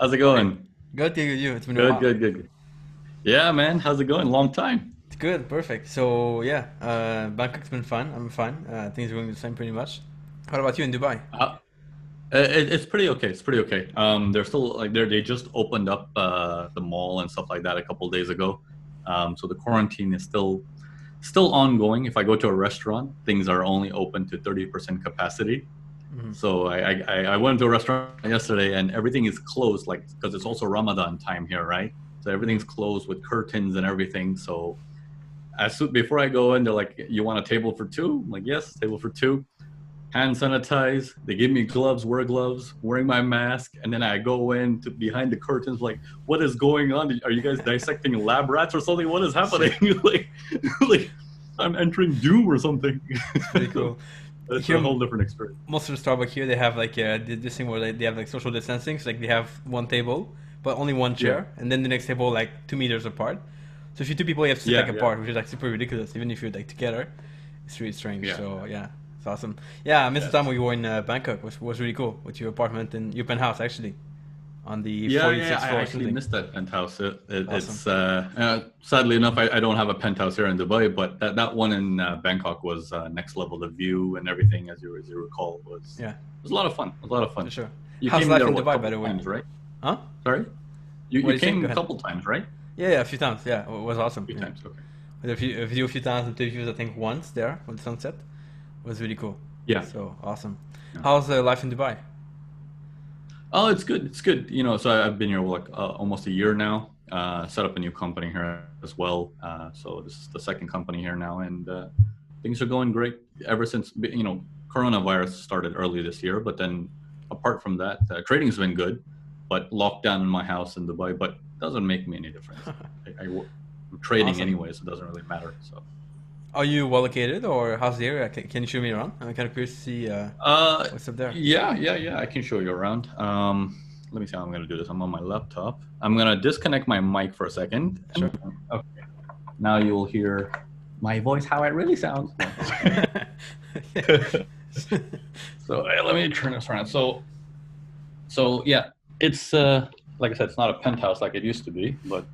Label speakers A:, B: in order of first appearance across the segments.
A: How's it
B: Hi.
A: going?
B: Good to hear you. It's been a
A: Good,
B: while.
A: good, good, good. Yeah, man. How's it going? Long time.
B: It's good, perfect. So yeah, Bangkok's been fun. I'm fine. Things are going the same pretty much. What about you in Dubai?
A: Uh, it's pretty okay. It's pretty okay. They're still like they just opened up the mall and stuff like that a couple days ago. So the quarantine is still ongoing. If I go to a restaurant, things are only open to 30% capacity.
B: Mhm.
A: So I went to a restaurant yesterday and everything is closed, like because it's also Ramadan time here, right? So everything's
B: Mhm.
A: closed with curtains and everything. So as soon before I go in, they're like, "You want a table for two?" I'm like, "Yes, table for two." Hand sanitize. They give me gloves, wear gloves, wearing my mask, and then I go in to behind the curtains. Like, what is going on? Are you guys dissecting lab rats or something? What is happening?
B: Shit,
A: like I'm entering Doom or something.
B: it's pretty cool.
A: It's
B: Here,
A: a whole different experience.
B: most of the Starbucks here, they have like this thing where they have like social distancing. So like they have one table, but only one
A: Yeah,
B: chair, and then the next table like 2 meters apart. So if you're two people, you have to sit like
A: yeah, yeah,
B: apart, which is like super ridiculous. Even if you're like together, it's really strange.
A: yeah,
B: So yeah, it's awesome. Yeah, I missed the time
A: yes.
B: when you were in Bangkok. Was really cool with your apartment and your penthouse actually on the
A: Yeah.
B: 46th
A: I
B: floor or
A: actually
B: something.
A: missed that penthouse.
B: Awesome.
A: It's sadly enough, I don't have a penthouse here in Dubai, but that one in Bangkok was next level. The view and everything, as you recall,
B: Yeah,
A: was a lot of fun. It was a lot of
B: for
A: fun.
B: sure.
A: You
B: How's
A: came
B: life
A: there
B: in
A: what, a
B: Dubai, by
A: couple
B: the way?
A: times, right?
B: Huh?
A: Sorry, you
B: What do
A: you
B: you say? Go
A: came a
B: ahead.
A: couple times, right?
B: Yeah, a few times. Yeah, it was awesome.
A: A few
B: Yeah,
A: times. Okay.
B: a video a few times and interviews. I think once there with the sunset was really cool.
A: Yeah.
B: So awesome.
A: Yeah.
B: How's life in Dubai?
A: Oh, it's good. It's good. So I've been here like almost a year now. Set up a new company here as well. So this is the second company here now, and things are going great ever since coronavirus started early this year. But then apart from that, trading's been good, but lockdown in my house in Dubai, but doesn't make me any difference. I'm trading
B: Awesome.
A: anyway, so it doesn't really matter. So.
B: Are you well located or how's the area? Can you show me around? I'm kind of curious to see what's up there.
A: Yeah. I can show you around. Let me see how I'm gonna do this. I'm on my laptop. I'm gonna disconnect my mic for a second,
B: Sure.
A: and okay, now you will hear my voice how it really sounds. No. So let me turn this around. So yeah, it's like I said, it's not a penthouse like it used to be, but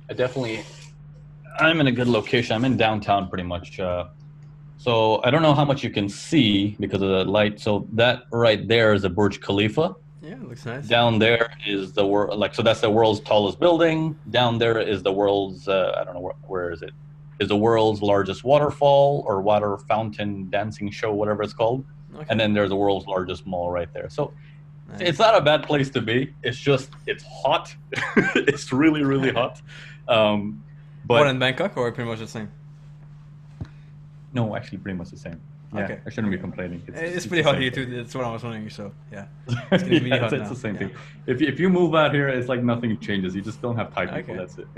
A: I definitely I'm in a good location. I'm in downtown pretty much. So I don't know how much you can see because of the light. So that right there is a Burj Khalifa.
B: Yeah, it looks nice.
A: Down there is the world, like so that's the world's tallest building. Down there is the world's I don't know where is it? Is the world's largest waterfall or water fountain dancing show, whatever it's called. And
B: Okay.
A: then there's the world's largest mall right there. So it's
B: Nice.
A: not a bad place to be. It's just it's hot. It's really really hot. Um,
B: More
A: but
B: than Bangkok or pretty much the same?
A: no, actually pretty much the same. Yeah,
B: Okay.
A: I shouldn't be
B: Okay.
A: complaining.
B: It's
A: It's
B: pretty
A: the
B: hot
A: same
B: here
A: thing.
B: too. That's what I was wondering. So yeah, it's getting really
A: Yeah,
B: hot
A: it's
B: now.
A: the same
B: Yeah.
A: thing. If you move out here, it's like nothing changes. You just don't have Thai people.
B: Okay.
A: That's it.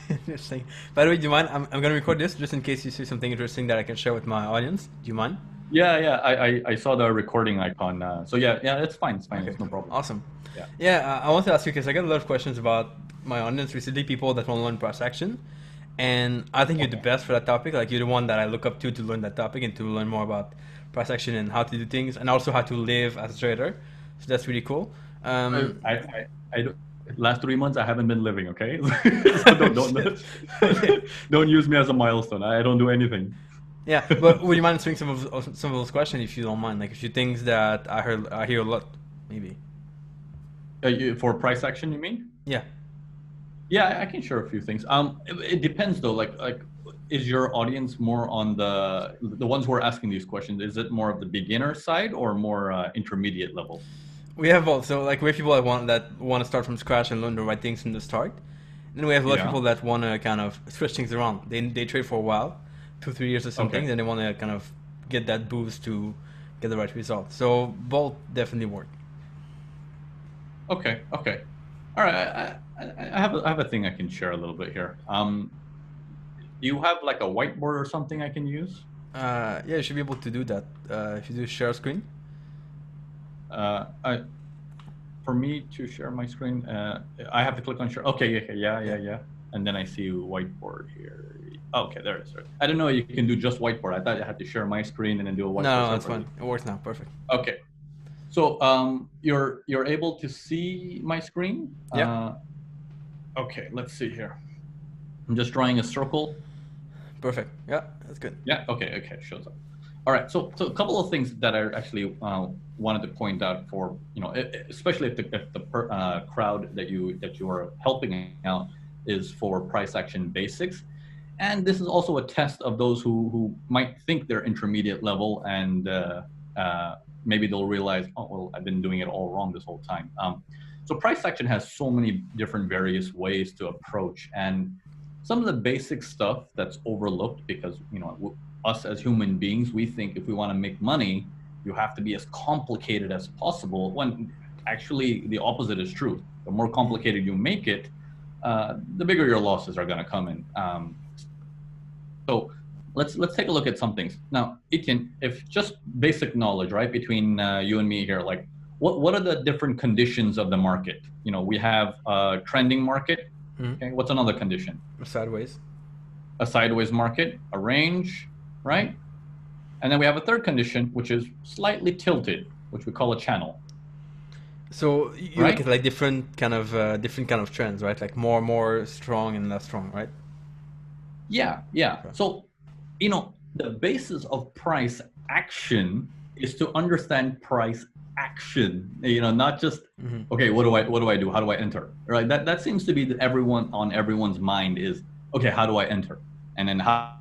B: Interesting. By the way, do you mind? I'm gonna record this just in case you see something interesting that I can share with my audience. Do you mind?
A: Yeah. I saw the recording icon. So yeah, it's fine. It's fine.
B: Okay,
A: It's no
B: cool.
A: problem.
B: Awesome.
A: Yeah.
B: Yeah, I want to ask you because I get a lot of questions about my audience recently, people that want to learn price action. And I think you're the
A: Okay.
B: best for that topic. Like, you're the one that I look up to learn that topic and to learn more about price action and how to do things and also how to live as a trader. So that's really cool.
A: I
B: Um,
A: I I, I don't, last 3 months I haven't been living. Okay. So
B: shit. Okay.
A: don't use me as a milestone. I don't do anything.
B: Yeah, but would you mind answering some of those questions if you don't mind? Like, a few things that I hear a lot, maybe.
A: For price action, you mean?
B: Yeah.
A: Yeah, I can share a few things. It depends though. Is your audience more on the ones who are asking these questions? Is it more of the beginner side or more intermediate level?
B: We have both. So like we have people that want to start from scratch and learn the right things from the start. Then we have a lot of
A: Yeah.
B: people that want to kind of switch things around. They trade for a while, 2 3 years or something.
A: Okay.
B: Then they want to kind of get that boost to get the right result. So both definitely work.
A: Okay. All right. I have a thing I can share a little bit here. Do you have like a whiteboard or something I can use?
B: Yeah, you should be able to do that if you do share screen.
A: I For me to share my screen, I have to click on share. Okay.
B: Yeah.
A: Yeah. And then I see whiteboard here. Okay, there it is. I didn't know you can do just whiteboard. I thought I had to share my screen and then do a
B: No,
A: whiteboard
B: no, it's fine.
A: separately.
B: It works now. Perfect.
A: Okay. So you're able to see my screen?
B: Yeah.
A: Okay, let's see here. I'm just drawing a circle.
B: Perfect. Yeah, that's good.
A: Yeah. Okay. Okay. Shows up. All right. So a couple of things that I actually wanted to point out for especially if the crowd that you are helping out is for price action basics, and this is also a test of those who might think they're intermediate level and uh, maybe they'll realize, oh well, I've been doing it all wrong this whole time. So price action has so many different various ways to approach, and some of the basic stuff that's overlooked because us as human beings, we think if we want to make money, you have to be as complicated as possible. When actually the opposite is true. The more complicated you make it, the bigger your losses are going to come in. So let's take a look at some things now, Etienne. If just basic knowledge, right, between you and me here, like what are the different conditions of the market? We have a trending market. Okay, what's another condition?
B: Sideways.
A: A sideways market, a range, right? And then we have a third condition, which is slightly tilted, which we call a channel,
B: So you look
A: right?
B: at like different kind of trends, right? Like more strong and less strong, right?
A: Yeah, yeah.
B: Okay.
A: So, the basis of price action is to understand price action. Not just okay. What do I do? How do I enter? Right. That seems to be that everyone's mind is okay. How do I enter? And then how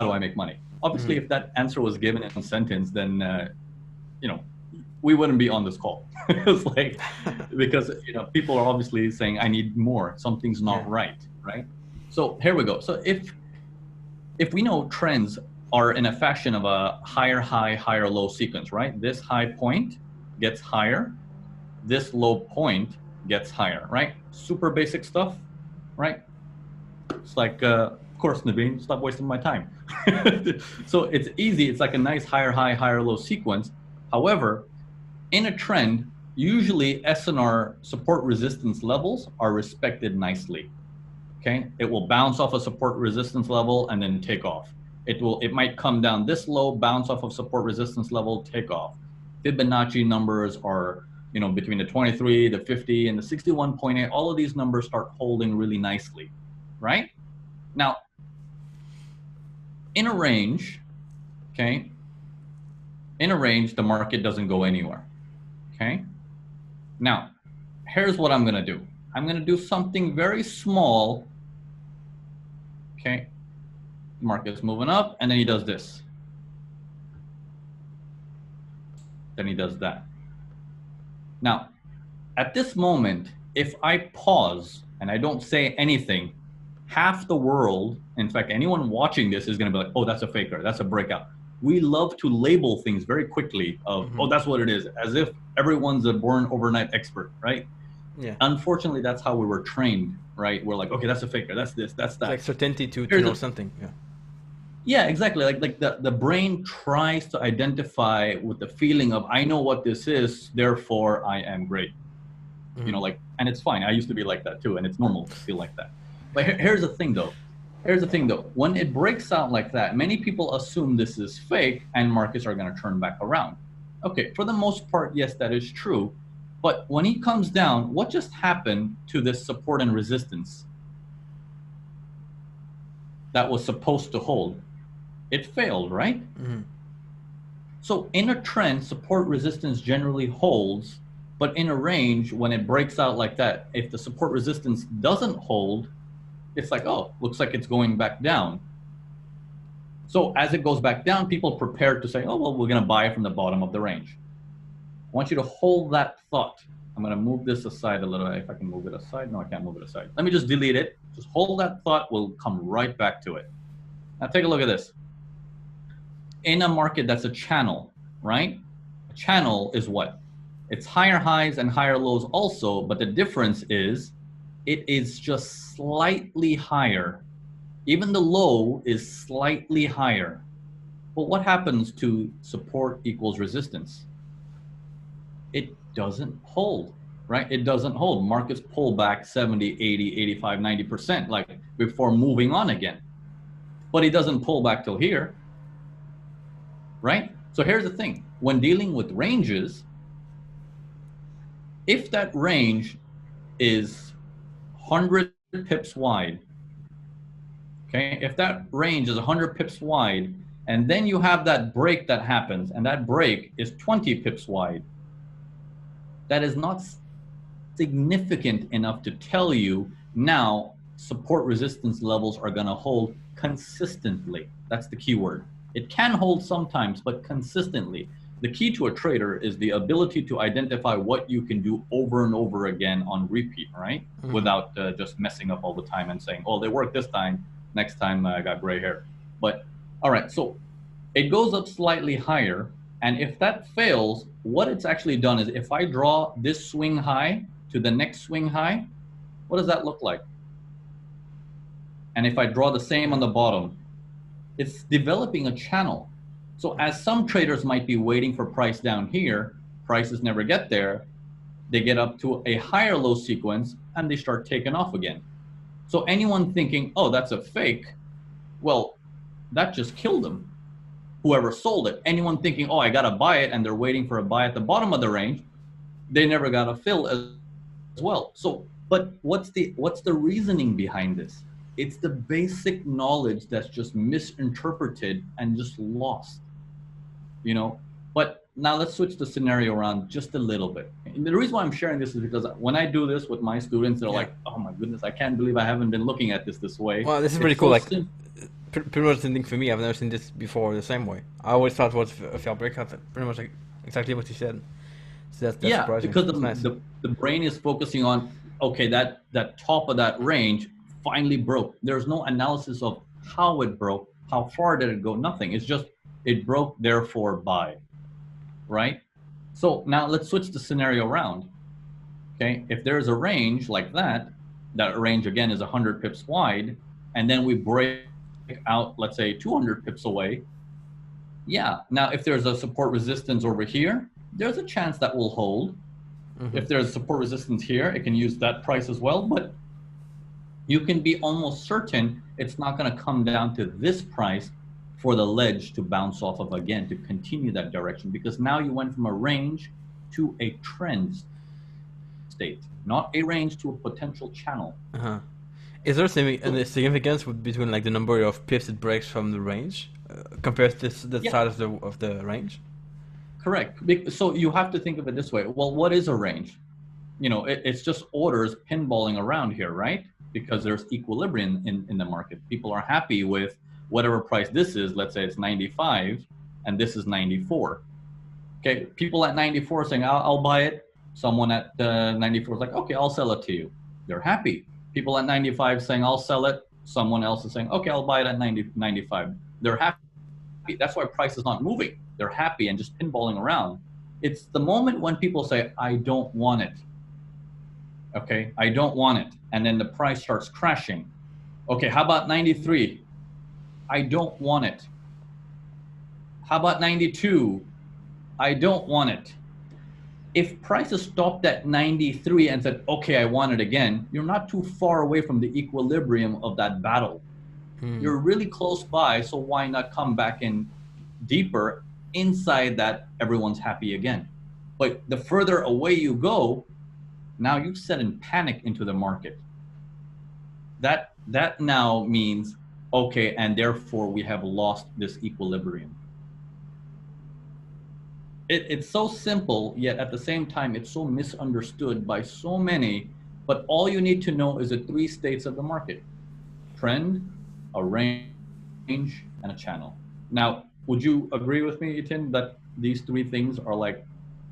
A: do I make money? Obviously, if that answer was given in a sentence, then you know we wouldn't be on this call. It's like because people are obviously saying I need more. Something's
B: Yeah.
A: not right. Right. So here we go. So if we know trends are in a fashion of a higher high, higher low sequence, right? This high point gets higher, this low point gets higher, right? Super basic stuff, right? It's like, of course, Navin, stop wasting my time. So it's easy. It's like a nice higher high, higher low sequence. However, in a trend, usually SNR support resistance levels are respected nicely. Okay, it will bounce off a support resistance level and then take off. It might come down this low, bounce off of support resistance level, take off. Fibonacci numbers are between the 23, the 50, and the 61.8. All of these numbers start holding really nicely, right? Now, in a range, okay, in a range, the market doesn't go anywhere. Okay. Now, here's what I'm gonna do. I'm gonna do something very small. Okay, market's moving up, and then he does this. Then he does that. Now, at this moment, if I pause and I don't say anything, half the world, in fact, anyone watching this is going to be like, oh, that's a faker, that's a breakout. We love to label things very quickly of, oh, that's what it is, as if everyone's a born overnight expert, right?
B: Yeah.
A: Unfortunately, that's how we were trained, right? We're like, okay, that's a faker, that's this, that's that.
B: Like certainty to
A: Here's
B: know
A: a,
B: something. Yeah.
A: Yeah, exactly. Like the brain tries to identify with the feeling of I know what this is, therefore I am great. And it's fine. I used to be like that too, and it's normal to feel like that. But here's the thing though. Here's the thing though. When it breaks out like that, many people assume this is fake and markets are going to turn back around. Okay, for the most part, yes, that is true. But when he comes down, what just happened to this support and resistance that was supposed to hold? It failed, right? So in a trend, support resistance generally holds, but in a range, when it breaks out like that, if the support resistance doesn't hold, it's like, oh, looks like it's going back down. So as it goes back down, people prepare to say, oh, well, we're going to buy from the bottom of the range. I want you to hold that thought. I'm going to move this aside a little. If I can move it aside. No, I can't move it aside. Let me just delete it. Just hold that thought. We'll come right back to it. Now take a look at this. In a market that's a channel, right? A channel is what? It's higher highs and higher lows also, but the difference is it is just slightly higher. Even the low is slightly higher. But what happens to support equals resistance? It doesn't hold, right? It doesn't hold. Markets pull back 70, 80, 85, 90%, like before moving on again. But it doesn't pull back till here, right? So here's the thing. When dealing with ranges, If that range is 100 pips wide, okay, if that range is 100 pips wide, and then you have that break that happens, and that break is 20 pips wide, that is not significant enough to tell you now support resistance levels are going to hold consistently. That's the key word. It can hold sometimes, but consistently. The key to a trader is the ability to identify what you can do over and over again on repeat, right?
B: Mm-hmm.
A: Without just messing up all the time and saying, oh, they worked this time, next time I got gray hair. But all right, so it goes up slightly higher. And if that fails, what it's actually done is if I draw this swing high to the next swing high, what does that look like? And if I draw the same on the bottom, it's developing a channel. So as some traders might be waiting for price down here, prices never get there, they get up to a higher low sequence and they start taking off again. So anyone thinking, oh, that's a fake, well, that just killed them. Whoever sold it, anyone thinking, oh, I got to buy it, and they're waiting for a buy at the bottom of the range, they never got a fill as well. So, but what's the reasoning behind this? It's the basic knowledge that's just misinterpreted and just lost, you know. But now let's switch the scenario around just a little bit. And the reason why I'm sharing this is because when I do this with my students, they're
B: Yeah.
A: like, oh my goodness, I can't believe I haven't been looking at this way.
B: Well, this is
A: It's
B: pretty cool.
A: so
B: Like,
A: simple.
B: pretty much the thing for me. I've never seen this before the same way. I always thought it was a fair breakout. Pretty much like exactly what you said. So that's
A: Yeah,
B: surprising.
A: because
B: That's nice.
A: the brain is focusing on, okay, that top of that range finally broke. There's no analysis of how it broke, how far did it go, nothing. It's just it broke, therefore buy, right? So now let's switch the scenario around. Okay, if there's a range like that, that range again is 100 pips wide, and then we break out, let's say 200 pips away. Yeah, now if there's a support resistance over here, there's a chance that will hold.
B: Mm-hmm.
A: If there's support resistance here, it can use that price as well, but you can be almost certain it's not going to come down to this price for the ledge to bounce off of again, to continue that direction, because now you went from a range to a trend state, not a range to a potential channel.
B: Uh-huh. Is there
A: So
B: any significance between like the number of pips it breaks from the range compared to the
A: yeah,
B: side of the range?
A: correct. So you have to think of it this way. Well, what is a range? It's just orders pinballing around here, right? Because there's equilibrium in the market. People are happy with whatever price this is. Let's say it's 95 and this is 94. Okay, people at 94 are saying, I'll buy it. Someone at 94 is like, okay, I'll sell it to you. They're happy. People at 95 saying, I'll sell it. Someone else is saying, okay, I'll buy it at 95. They're happy. That's why price is not moving. They're happy and just pinballing around. It's the moment when people say, I don't want it. Okay, I don't want it. And then the price starts crashing. Okay, how about 93? I don't want it. How about 92? I don't want it. If prices stopped at 93 and said, okay, I want it again, you're not too far away from the equilibrium of that battle.
B: Hmm.
A: You're really close by, so why not come back in deeper inside that everyone's happy again? But the further away you go, now you've set in panic into the market. That now means, okay, and therefore we have lost this equilibrium. It's so simple, yet at the same time, it's so misunderstood by so many. But all you need to know is the three states of the market: trend, a range, and a channel. Now, would you agree with me, Etienne, that these three things are like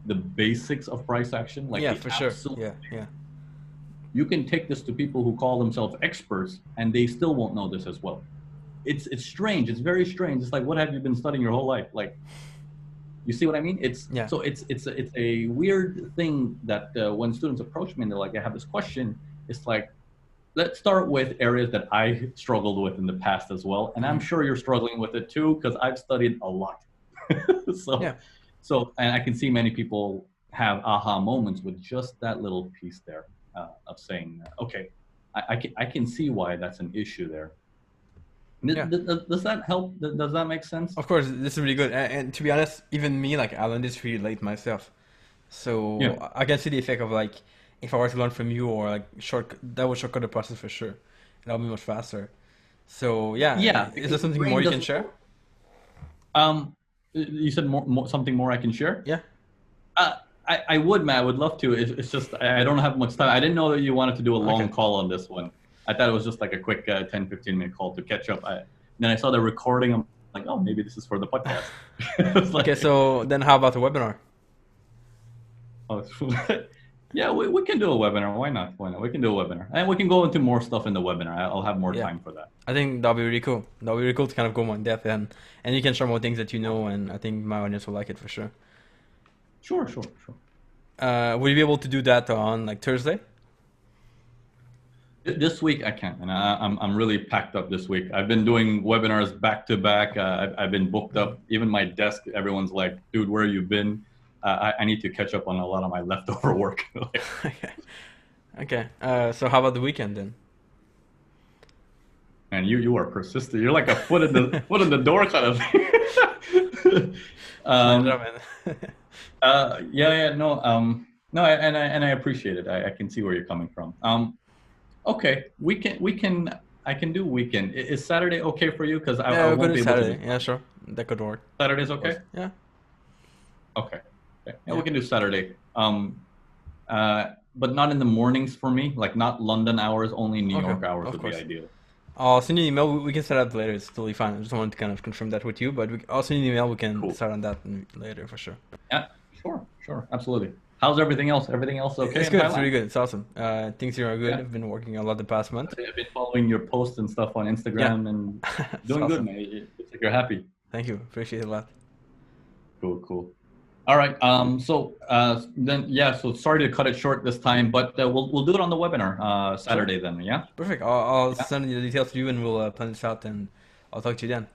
A: the basics of price action, like
B: Yeah,
A: the
B: for sure.
A: absolute?
B: Yeah, yeah,
A: You can take this to people who call themselves experts, and they still won't know this as well. It's strange. It's very strange. It's like, what have you been studying your whole life? Like, you see what I mean? It's
B: yeah.
A: so it's a weird thing that when students approach me and they're like, I have this question. It's like, let's start with areas that I struggled with in the past as well, and I'm
B: Hmm.
A: sure you're struggling with it too because I've studied a lot. so
B: Yeah,
A: and I can see many people have aha moments with just that little piece there of saying, okay, I can see why that's an issue there.
B: yeah.
A: Does that help? Does that make sense?
B: Of course, this is really good. And to be honest, even me, like I learned this really late myself. So
A: Yeah.
B: I can see the effect of like if I were to learn from you or like short that would shortcut the process for sure. That would be much faster. So yeah,
A: Yeah,
B: is there
A: because the
B: something more
A: brain
B: you can
A: doesn't
B: share?
A: work. You said something more I can share.
B: Yeah.
A: Uh, I would, man. I would love to. It's just I don't have much time. I didn't know that you wanted to do a long
B: Okay.
A: call on this one. I thought it was just like a quick 10, 15-minute call to catch up. Then I saw the recording. I'm like, oh, maybe this is for the podcast. It's
B: Okay,
A: like,
B: so then how about the webinar?
A: oh, yeah, we can do a webinar. Why not? Why not? We can do a webinar, and we can go into more stuff in the webinar. I'll have more
B: Yeah.
A: time for that.
B: I think that'll be really cool. That'll be really cool to kind of go more in depth and you can share more things that you know and I think my audience will like it for sure.
A: Sure, sure, sure.
B: Will you be able to do that on like Thursday?
A: This week I can't, and I'm really packed up this week. I've been doing webinars back to back. I've been booked up. Even my desk, everyone's like, "Dude, where you been?" I need to catch up on a lot of my leftover work. Like,
B: Okay. Okay. So how about the weekend then?
A: man, you are persistent. You're like a foot in the door kind of thing.
B: It's my job, man.
A: Yeah, no, no, and I appreciate it. I can see where you're coming from. Okay, we can. I can do weekend. Is Saturday okay for you? Because I
B: Yeah, we're
A: won't
B: going
A: be
B: to
A: able to do
B: Saturday. Yeah, sure. That could work.
A: Saturday's
B: Of course.
A: okay.
B: Yeah.
A: Okay. Okay. Yeah, we
B: Yeah.
A: can do Saturday. But not in the mornings for me. Like not London hours, only New
B: Okay.
A: York hours
B: Of
A: would be
B: course.
A: ideal.
B: I'll send you an email. We can set up later. It's totally fine. I just wanted to kind of confirm that with you, but I'll send you an email. We can
A: Cool.
B: start on that later for sure.
A: Yeah. Sure. Sure. Absolutely. How's everything else? Everything else okay
B: It's
A: in
B: good. It's really
A: Thailand?
B: good. It's awesome. Things here are good.
A: Yeah.
B: I've been working a lot the past month.
A: I've been following your posts and stuff on
B: Yeah.
A: Instagram and
B: It's
A: doing good,
B: awesome.
A: man. It's like you're happy.
B: Thank you. Appreciate it a lot.
A: Cool. Cool. All right. So then, yeah. So sorry to cut it short this time, but we'll do it on the webinar
B: Sure.
A: Saturday then. Yeah.
B: Perfect. I'll
A: Yeah.
B: send you the details to you and we'll plan this out and I'll talk to you then.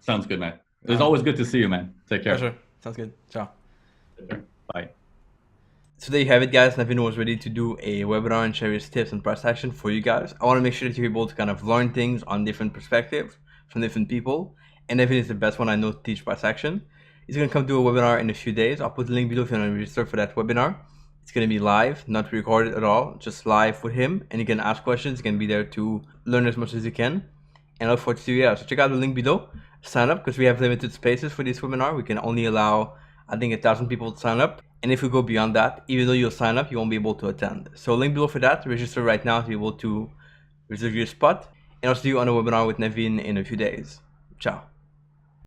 A: Sounds good, man.
B: All
A: It's
B: right.
A: always good to see you, man. Take care.
B: Pleasure. Sounds good. Ciao.
A: Take care. Bye.
B: So there you have it, guys. Navin was ready to do a webinar and share his tips and price action for you guys. I want to make sure that you're able to kind of learn things on different perspectives from different people. And Navin is the best one I know to teach price action. He's going to come do a webinar in a few days. I'll put the link below if you want to register for that webinar. It's going to be live, not recorded at all, just live with him. And you can ask questions. You can be there to learn as much as you can. And I look forward to you. Yeah, so check out the link below. Sign up because we have limited spaces for this webinar. We can only allow, I think, 1,000 people to sign up. And if we go beyond that, even though you'll sign up, you won't be able to attend. So link below for that. Register right now to be able to reserve your spot. And I'll see you on a webinar with Navin in a few days. Ciao.